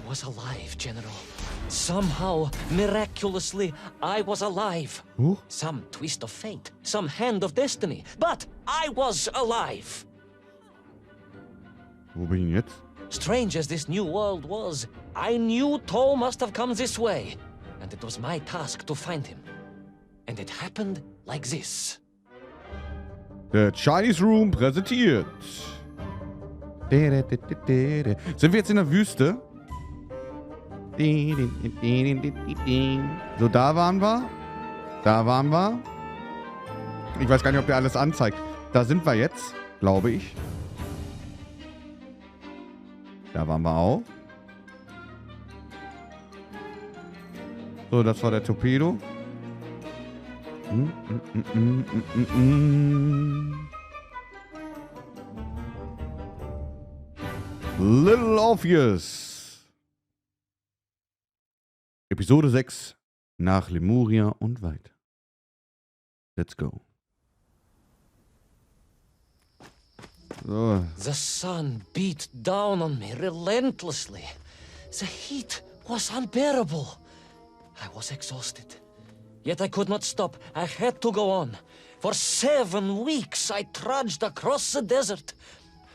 was alive, General. Somehow, miraculously, I was alive. Some twist of fate, some hand of destiny. But I was alive. Wo bin ich jetzt? Strange as this new world was, I knew Toll must have come this way. And it was my task to find him. And it happened like this. Der Chinese Room präsentiert. Sind wir jetzt in der Wüste? So, da waren wir. Da waren wir. Ich weiß gar nicht, ob der alles anzeigt. Da sind wir jetzt, glaube ich. Da waren wir auch. So, das war der Torpedo. Little Orpheus. Episode 6. Nach Lemuria und weiter. Let's go. So. The sun beat down on me relentlessly. The heat was unbearable. I was exhausted. Yet I could not stop. I had to go on. For 7 weeks I trudged across the desert.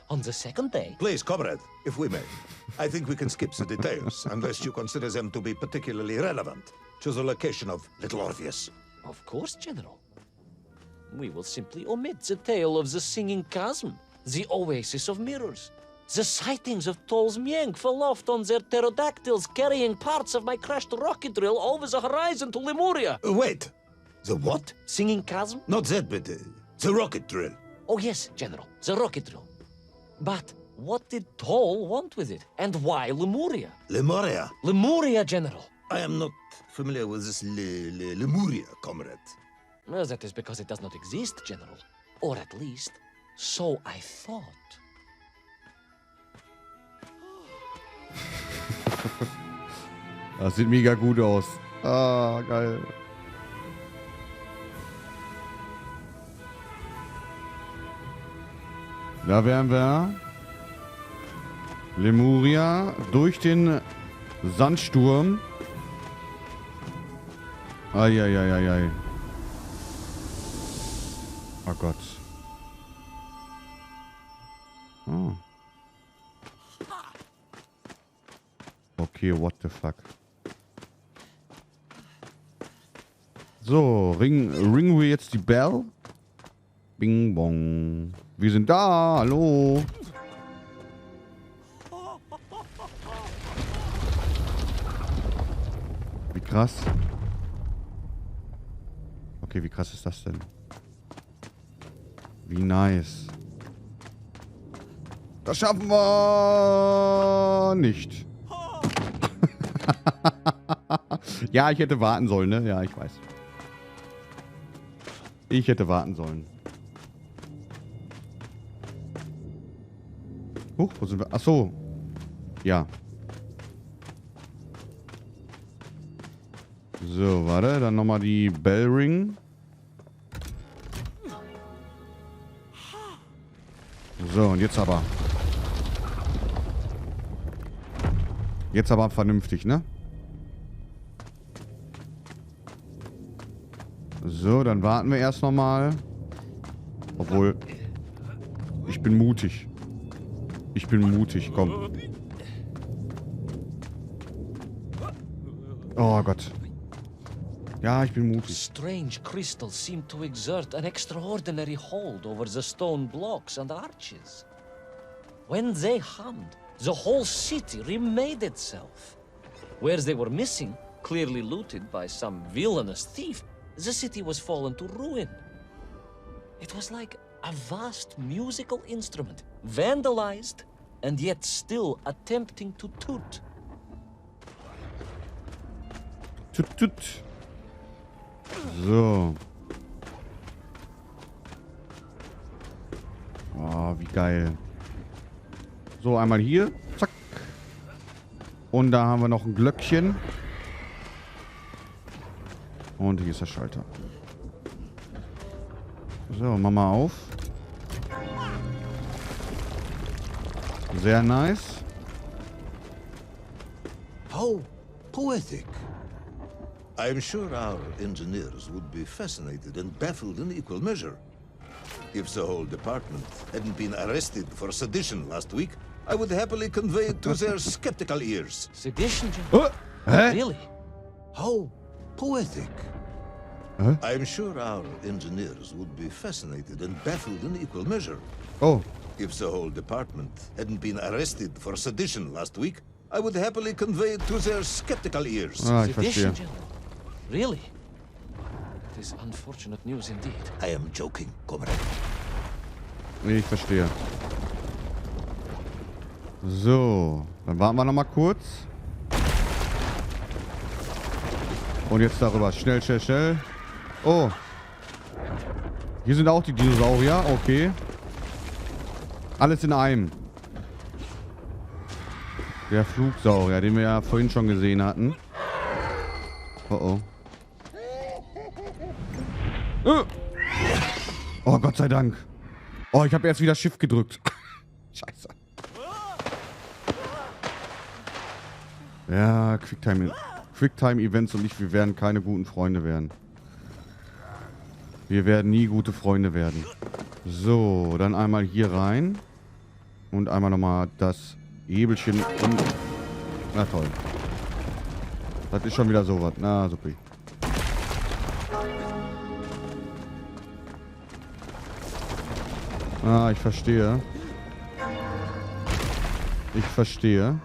On the second day... Please, comrade, if we may. I think we can skip the details, unless you consider them to be particularly relevant to the location of Little Orpheus. Of course, General. We will simply omit the tale of the singing chasm, the oasis of mirrors, the sightings of Toll's Menkv aloft on their pterodactyls carrying parts of my crashed rocket drill over the horizon to Lemuria. Wait, the what? Singing chasm? Not that, but the rocket drill. Oh yes, General, the rocket drill. But what did Toll want with it? And why Lemuria? Lemuria? Lemuria, General. I am not familiar with this Lemuria, comrade. Well, that is because it does not exist, General. Or at least, so I thought. Das sieht mega gut aus. Ah, geil. Da wären wir. Lemuria durch den Sandsturm. Eieieiei. Oh Gott. Oh. Okay, what the fuck. So, ringen wir jetzt die Bell. Bing bong. Wir sind da, hallo. Wie krass. Okay, wie krass ist das denn? Wie nice. Das schaffen wir nicht. Ja, ich hätte warten sollen, ne? Ja, ich weiß. Ich hätte warten sollen. Huch, wo sind wir? Ach so. Ja. So, warte. Dann nochmal die Bell Ring. So, und jetzt aber. Jetzt aber vernünftig, ne? So, dann warten wir erst nochmal. Obwohl, ich bin mutig. Ich bin mutig, komm. Oh Gott. Ja, ich bin mutig. Strange crystals seem to exert an extraordinary hold over the stone blocks and arches. When they hummed, the whole city remade itself. Where they were missing, clearly looted by some villainous thief, the city was fallen to ruin. It was like a vast musical instrument, vandalized, and yet still attempting to toot. Tut, tut. So. Oh, wie geil. So, einmal hier. Zack. Und da haben wir noch ein Glöckchen. Und hier ist der Schalter. So, machen wir auf. Sehr nice. How poetic. I'm sure our engineers would be fascinated and baffled in equal measure. If the whole department hadn't been arrested for sedition last week, I would happily convey it to their skeptical ears. Sedition, General? Hä? Really? How poetic. Huh? I'm sure our engineers would be fascinated and baffled in equal measure. Oh. If the whole department hadn't been arrested for sedition last week, I would happily convey it to their skeptical ears. Ah, ich verstehe. Sedition, General? Really? That is unfortunate news indeed. I am joking, comrade. Nee, ich verstehe. So, dann warten wir noch mal kurz. Und jetzt darüber. Schnell, schnell, schnell. Oh. Hier sind auch die Dinosaurier. Okay. Alles in einem. Der Flugsaurier, den wir ja vorhin schon gesehen hatten. Oh oh. Oh, Gott sei Dank. Oh, ich habe erst wieder Shift gedrückt. Scheiße. Ja, Quicktime-Events und ich, wir werden keine guten Freunde werden. Wir werden nie gute Freunde werden. So, dann einmal hier rein. Und einmal nochmal das Hebelchen um. Na toll. Das ist schon wieder sowas. Na, super. Ah, ich verstehe. Ich verstehe.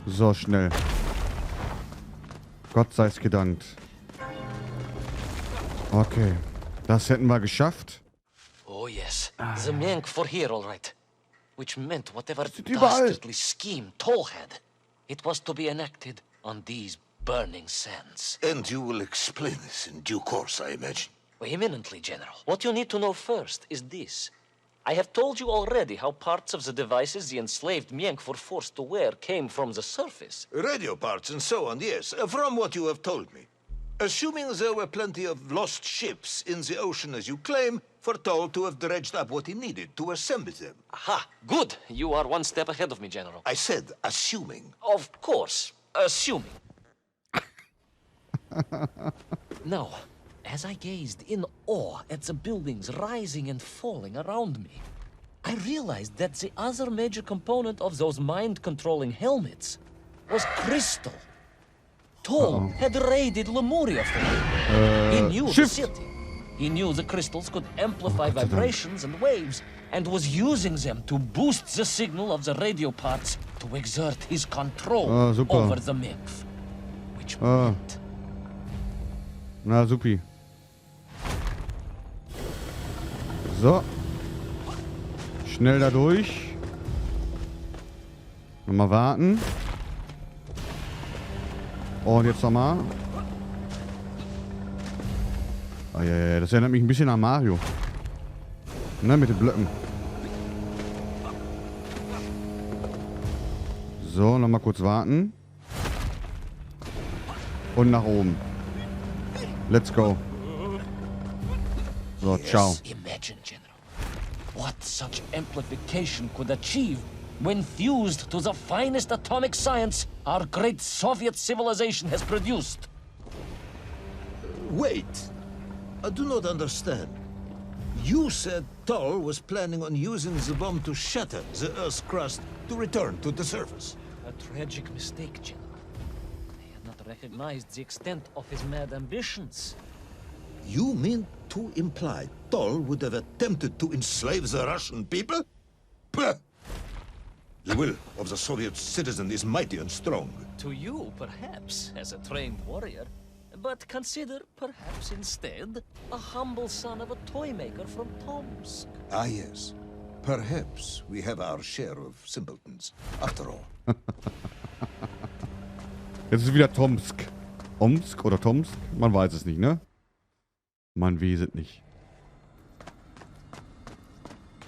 So, schnell. Gott sei es gedankt. Okay. Das hätten wir geschafft. Oh yes, the Menkv were here, all right. Which meant whatever überall. dastardly scheme Toll had, it was to be enacted on these burning sands. And you will explain this in due course, I imagine. Eminently, General. What you need to know first is this. I have told you already how parts of the devices the enslaved Menkv were forced to wear came from the surface. Radio parts and so on, yes, from what you have told me. Assuming there were plenty of lost ships in the ocean as you claim, for Toll to have dredged up what he needed to assemble them. Aha, good. You are one step ahead of me, General. I said assuming. Of course, assuming. Now, as I gazed in awe at the buildings rising and falling around me, I realized that the other major component of those mind-controlling helmets was crystal. Toll had raided Lemuria for me. He knew the city. He knew the crystals could amplify vibrations and waves, and was using them to boost the signal of the radio parts to exert his control over the Menkv. Which meant... Na, supi. So. Schnell da durch. Nochmal warten. Und jetzt nochmal. Oh, ja, das erinnert mich ein bisschen an Mario. Ne, mit den Blöcken. So, nochmal kurz warten. Und nach oben. Let's go. So, ciao. Imagine, General, what such amplification could achieve when fused to the finest atomic science our great Soviet civilization has produced. Wait. I do not understand. You said Toll was planning on using the bomb to shatter the Earth's crust to return to the surface. A tragic mistake, General. He had not recognized the extent of his mad ambitions. You mean to imply Toll would have attempted to enslave the Russian people? Puh! The will of the Soviet citizen is mighty and strong. To you, perhaps, as a trained warrior, but consider, perhaps instead, a humble son of a toy maker from Tomsk. Ah, yes. Perhaps we have our share of simpletons, after all. Jetzt ist wieder Tomsk. Omsk oder Tomsk? Man weiß es nicht, ne? Man weiß es nicht.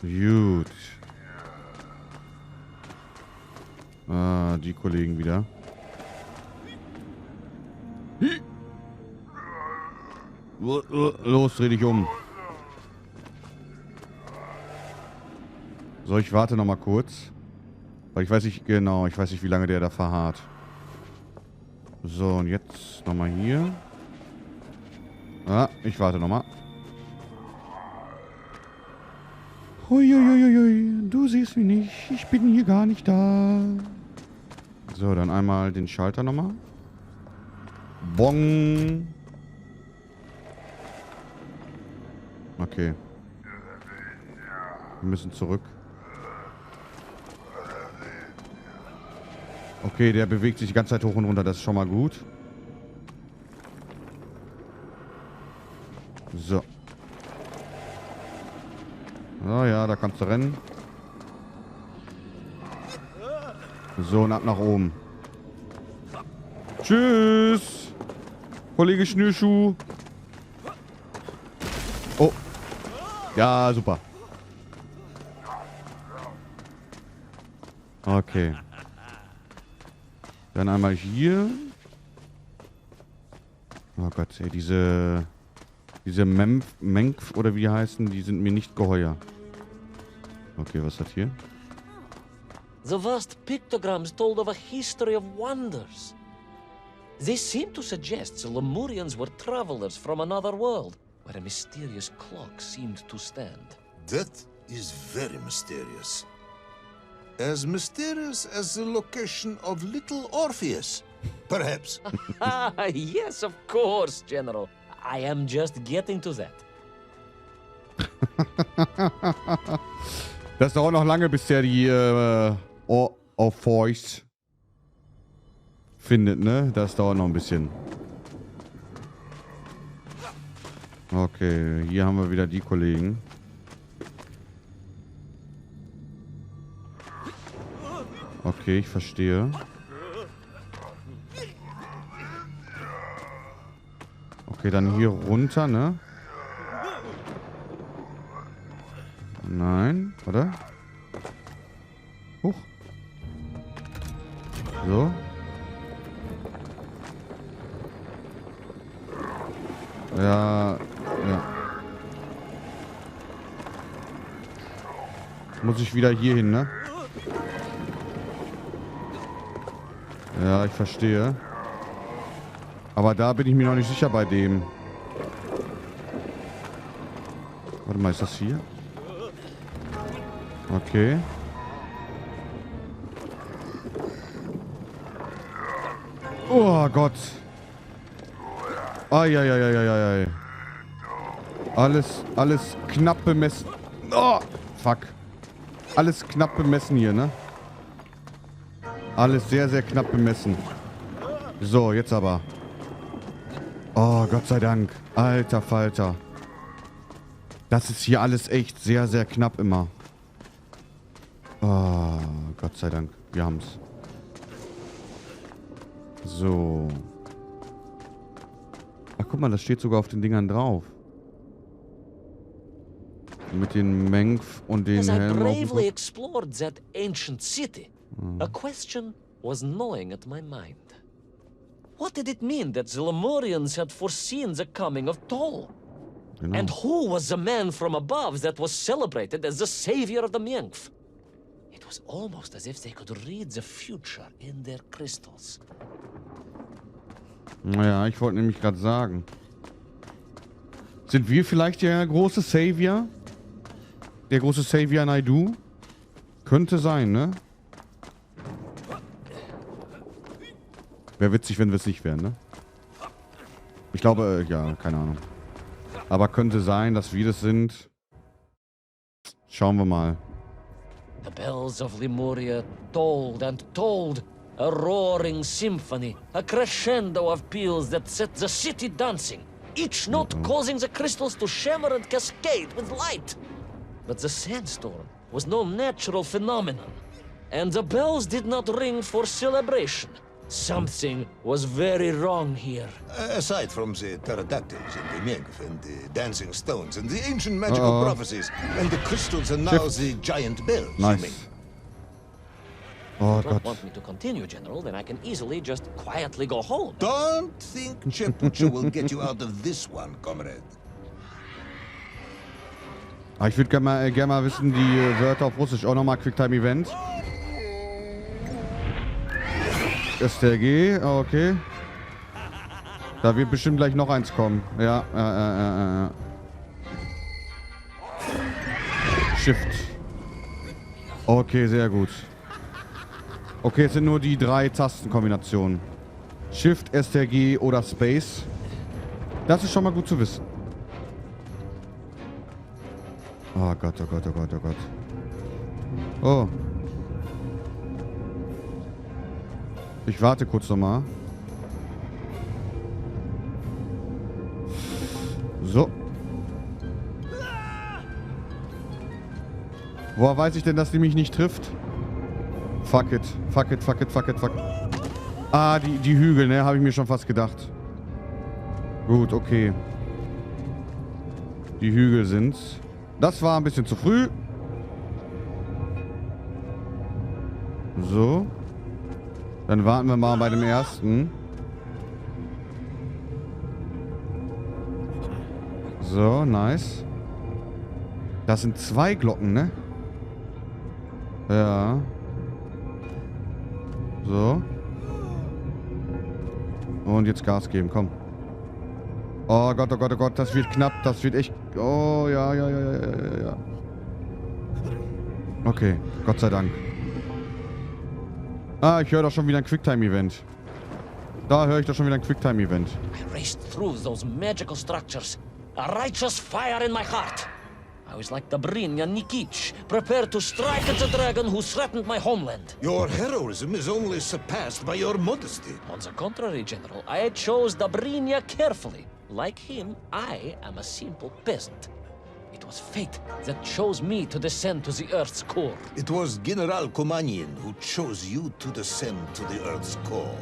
Gut. Ah, die Kollegen wieder. Los, dreh dich um. So, ich warte noch mal kurz. Weil ich weiß nicht genau, ich weiß nicht, wie lange der da verharrt. So, und jetzt noch mal hier. Ah, ich warte noch mal. Huiuiuiui, du siehst mich nicht. Ich bin hier gar nicht da. So, dann einmal den Schalter noch mal. Bong. Okay. Wir müssen zurück. Okay, der bewegt sich die ganze Zeit hoch und runter. Das ist schon mal gut. So. Oh ja, da kannst du rennen. So, und ab nach oben. Tschüss. Kollege Schnürschuh. Oh. Ja, super. Okay. Dann einmal hier. Oh Gott, ey, diese Menkv oder wie die heißen, die sind mir nicht geheuer. Okay, was hat hier? The vast pictograms told of a history of wonders. They seem to suggest the Lemurians were travelers from another world, where a mysterious clock seemed to stand. That is very mysterious. As mysterious as the location of little Orpheus, perhaps. Yes, of course, General. I am just getting to that. Das dauert noch lange, bis der die Orpheus findet, ne? Das dauert noch ein bisschen. Okay, hier haben wir wieder die Kollegen. Okay, ich verstehe. Okay, dann hier runter, ne? Nein, oder? Huch. So. Ja, ja. Muss ich wieder hier hin, ne? Ja, ich verstehe. Aber da bin ich mir noch nicht sicher bei dem. Warte mal, ist das hier? Okay. Oh Gott. Eieieiei. Alles knapp bemessen. Oh, fuck. Alles knapp bemessen hier, ne? Alles sehr, sehr knapp bemessen. So, jetzt aber. Oh, Gott sei Dank. Alter Falter. Das ist hier alles echt sehr, sehr knapp immer. Oh, Gott sei Dank. Wir haben's. So. Ach, guck mal, das steht sogar auf den Dingern drauf. Mit den Menkv und den Helmen. As I bravely explored that ancient city, a question was gnawing at my mind. What did it mean that the Lemurians had foreseen the coming of Tol? Genau. And who was the man from above that was celebrated as the savior of the Menkv? It was almost as if they could read the future in their crystals. Naja, ich wollte nämlich gerade sagen. Sind wir vielleicht der große Savior? Der große Savior Naidu? Könnte sein, ne? Wäre witzig, wenn wir es nicht wären, ne? Ich glaube, ja, keine Ahnung. Aber könnte sein, dass wir das sind. Schauen wir mal. The bells of Lemuria tolled and tolled, a roaring symphony, a crescendo of peals that set the city dancing, each note causing the crystals to shimmer and cascade with light. But the sandstorm was no natural phenomenon, and the bells did not ring for celebration. Something was very wrong here. Aside from the pterodactyls and the Menkv and the dancing stones and the ancient magical prophecies and the crystals and now the giant bells, you mean? Nice. Oh If you don't Gott. want me to continue, General, then I can easily just quietly go home. Don't think Chepucha will get you out of this one, comrade. Aber ich würde gerne mal wissen, die Wörter auf Russisch. Auch nochmal Quicktime-Event. STRG, okay. Da wird bestimmt gleich noch eins kommen. Ja. Shift. Okay, sehr gut. Okay, es sind nur die 3 Tastenkombinationen. Shift, STRG oder Space. Das ist schon mal gut zu wissen. Oh Gott, oh Gott, oh Gott, oh Gott. Oh. Ich warte kurz nochmal. So. Woher weiß ich denn, dass die mich nicht trifft? Fuck it. Fuck it, fuck it, fuck it, fuck it. Ah, die Hügel, ne? Habe ich mir schon fast gedacht. Gut, okay. Die Hügel sind's. Das war ein bisschen zu früh. So. Dann warten wir mal bei dem ersten. So, nice. Das sind 2 Glocken, ne? Ja. So. Und jetzt Gas geben, komm. Oh Gott, oh Gott, oh Gott, das wird knapp, das wird echt... Oh, ja. Okay, Gott sei Dank. Ah, ich höre doch schon wieder ein Quicktime-Event. Da höre ich doch schon wieder ein Quicktime-Event. I raced through those magical structures, a righteous fire in my heart. I was like Dobrynya Nikitsch, prepared to strike at the dragon who threatened my homeland. Your heroism is only surpassed by your modesty. On the contrary, General, I chose Dobrynya carefully. Like him, I am a simple peasant. It was fate that chose me to descend to the Earth's core. It was General Komanin who chose you to descend to the Earth's core.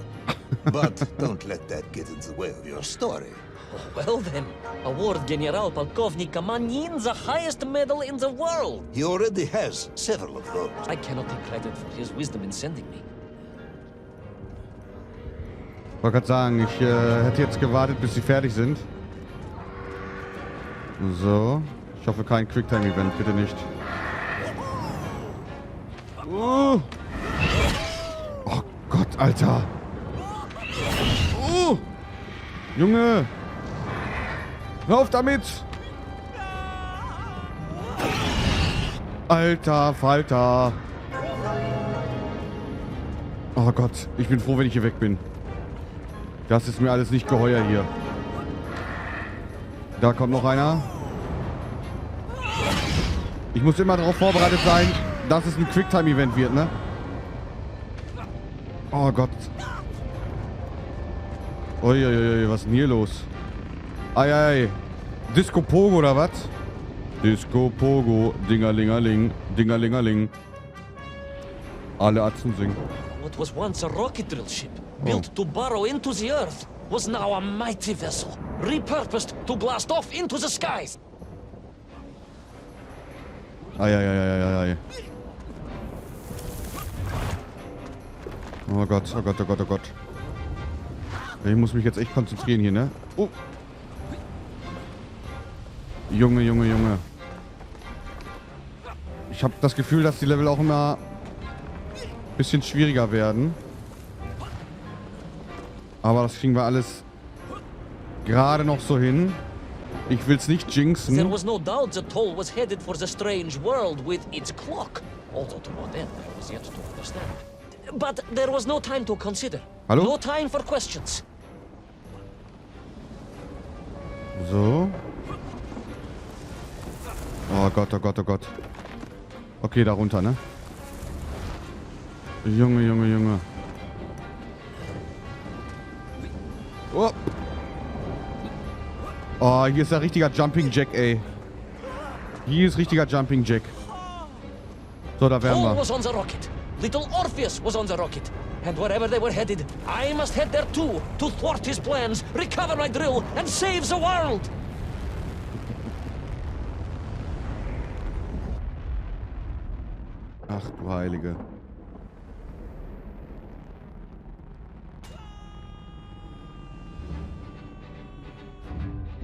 But don't let that get in the way of your story. Oh, well then, award General Polkovnik Komanin the highest medal in the world. He already has several of those. I cannot take credit for his wisdom in sending me. Ich wollte gerade sagen, ich hätte jetzt gewartet, bis sie fertig sind. So. Ich hoffe, kein Quicktime-Event, bitte nicht. Oh Gott, Alter. Junge. Hör auf damit. Alter Falter. Oh Gott, ich bin froh, wenn ich hier weg bin. Das ist mir alles nicht geheuer hier. Da kommt noch einer. Ich muss immer darauf vorbereitet sein, dass es ein Quicktime-Event wird, ne? Oh Gott. Uiuiui, was ist denn hier los? Ei. Disco Pogo oder was? Disco Pogo, Dingerlingerling, Dingerlingerling. Alle Atzen singen. What was once a rocket drill ship, built to burrow into the earth, was now a mighty vessel, repurposed to blast off into the skies. Ei. Oh Gott, oh Gott, oh Gott, oh Gott. Ich muss mich jetzt echt konzentrieren hier, ne? Oh. Junge. Ich habe das Gefühl, dass die Level auch immer ein bisschen schwieriger werden. Aber das kriegen wir alles gerade noch so hin. Ich will's nicht jinxen. There was no doubt the toll was headed for the strange world with its clock. Although to what end, there was yet to understand. But there was no time to consider. Hallo? No time for questions. So. Oh Gott, oh Gott, oh Gott. Okay, da runter, ne? Junge. Oh. Oh, hier ist ja richtiger Jumping Jack, ey. Hier ist richtiger Jumping Jack. So, da wären Paul wir. was on the rocket. Little Orpheus was on the rocket. And wherever they were headed, I must head there too, to thwart his plans, recover my drill, and save the world! Ach du Heilige.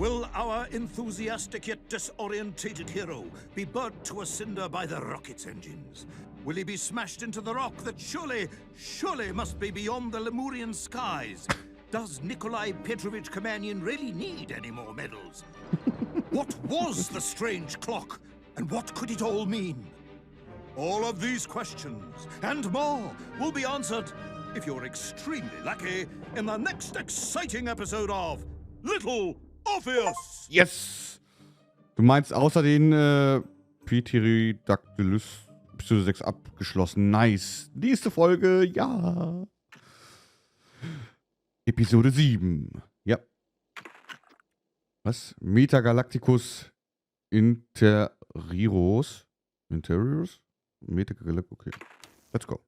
Will our enthusiastic yet disorientated hero be burnt to a cinder by the rocket's engines? Will he be smashed into the rock that surely must be beyond the Lemurian skies? Does Nikolai Petrovich Kamenyan really need any more medals? What was the strange clock, and what could it all mean? All of these questions, and more, will be answered, if you're extremely lucky, in the next exciting episode of Little Orpheus! Yes! Du meinst außer den Pterodactylus Episode 6 abgeschlossen. Nice. Nächste Folge, ja. Episode 7. Ja. Was? Metagalacticus Interiorus? Interiorus? Metagalacticus, okay. Let's go.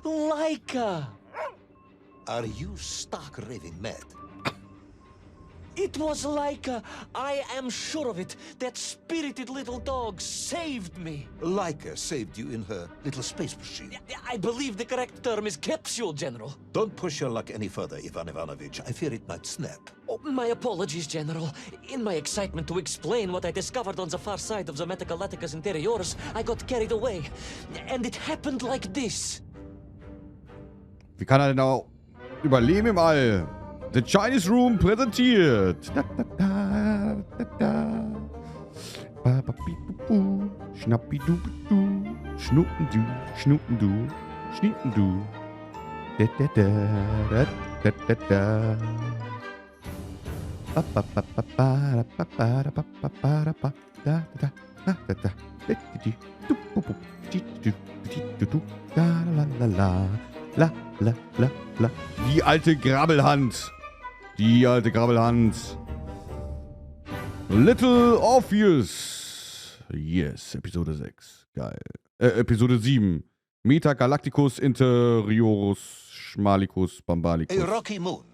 Laika! Are you stark raving mad? It was Laika. I am sure of it. That spirited little dog saved me. Laika saved you in her little space machine. I believe the correct term is capsule, General. Don't push your luck any further, Ivan Ivanovich. I fear it might snap. Oh, my apologies, General. In my excitement to explain what I discovered on the far side of the Metagalacticus Interiorus, I got carried away. And it happened like this. Wie kann er denn auch überleben im All? The Chinese Room präsentiert. Schnappi-du-du, schnuppen-du, schnuppen-du, schnippen-du. La, la, la, la. Die alte Grabbelhand. Die alte Grabbelhand. Little Orpheus. Yes, Episode 6. Geil. Episode 7. Metagalacticus Interiorus Schmalicus Bambalicus. A rocky moon.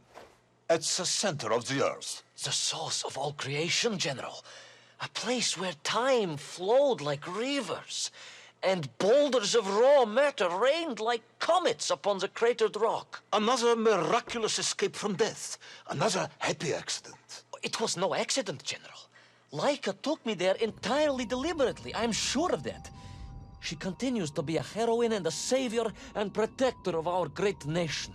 At the center of the Earth. The source of all creation, General. A place where time flowed like rivers. And boulders of raw matter rained like comets upon the cratered rock. Another miraculous escape from death. Another happy accident. It was no accident, General. Laika took me there entirely deliberately. I'm sure of that. She continues to be a heroine and a savior and protector of our great nation.